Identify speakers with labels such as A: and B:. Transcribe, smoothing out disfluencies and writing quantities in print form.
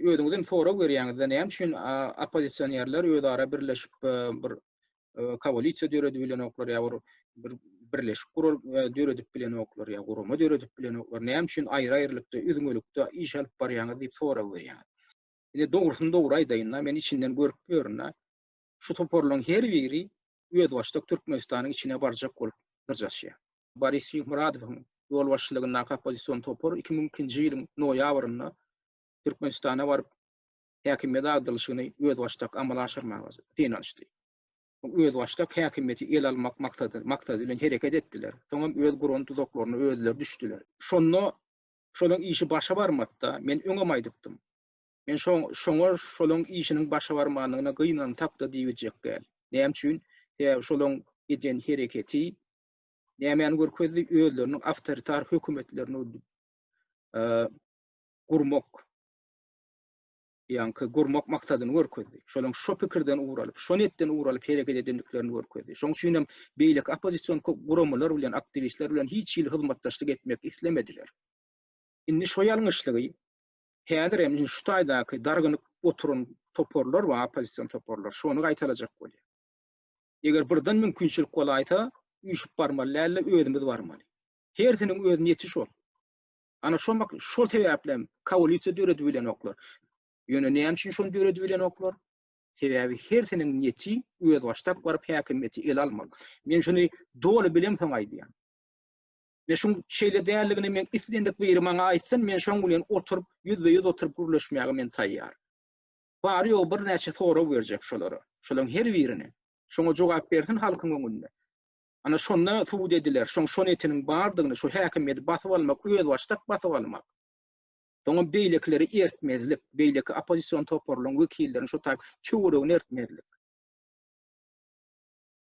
A: özüňizden sora berýäňizde näme üçin oppozisiýanyerler özara birleşip bir koalisiýa döredip bilen oklar ýa bir birleşik gurup döredip bilen oklar ýa guruma döredip bilen oklar näme üçin aýry-aýrylykda üzgünlükde iş alyp barýaňyz diýip sora berýär. Ine dogrusyny dogry aýdaýynlar men içinden görüp görünä şu toporlaryň her biri öz başda Türkmenistanyň içine barjak bolup durjaşýar. Boris Muradowyň ýol başçylygyna oppozisiýon topor 2002-nji ýylyň noýabrynda Türkmenistana baryp häkimiyet agdylşygyny öz başda amala aşyrmagy teýin alýşdy. Öz başda häkimiyeti el almak maksady bilen hereket etdiler. Soňra öz guruň tuzaklaryny özleri düşdiler. Şonuň işi başa barmakda men öňe men şonuň işiniň başa barmagyna gynanyň tapda diýjek gel. Näme üçin? Şonuň eden hereketi näme görkezdi özleriniň awtoritar hökümetlerini gurmak maksadyny görkezdi. Şonuň şo pikirden uğralyp, şo netden uğralyp hereket edendiklerini görkezdi. Şoň üçin hem beýlik oppozisiýon gurumlar bilen aktivistler bilen hiç ýyl hyzmatdaşlyk etmek islemediler. Indi şo ýalňyşlygy häzir hem şu taýdaky dargynyp oturun toporlar we oppozisiýon toporlar şonu gaýtalajak bolýar. Eger birden mümkinçilik bolaýsa, üşüp barmaly, özümiz barmaly. Her seniň öz niyeti şol. Ana şol sebäplen koalisiýa döredip bilen oklar. Ýöne näme üçin şonu döredip bilen oklar? Sebäbi her seniň niyeti öz başda baryp häkimiyeti el almak. Men şunu dogry bilem soň aýdýan. Ve şu şeýle däerligini men islendik biri maňa aýtsan, men şoň bilen oturup ýüzbe-ýüz oturup gürleşmäge men taýýar. Bary ýok bir näçe sora berjek şolara. Şolaryň her birini. Şoňa jogap bersin halkyň öňünde. Ana şonda suwd ediler. Şoň etiniň bardygyny şu häkimiyeti basyp almak, öz başda basyp almak. Soňra beýlekleri ertmezlik, beýleki oppozisiýon toporlaryň wekillerini şu tak çöwregini ertmezlik.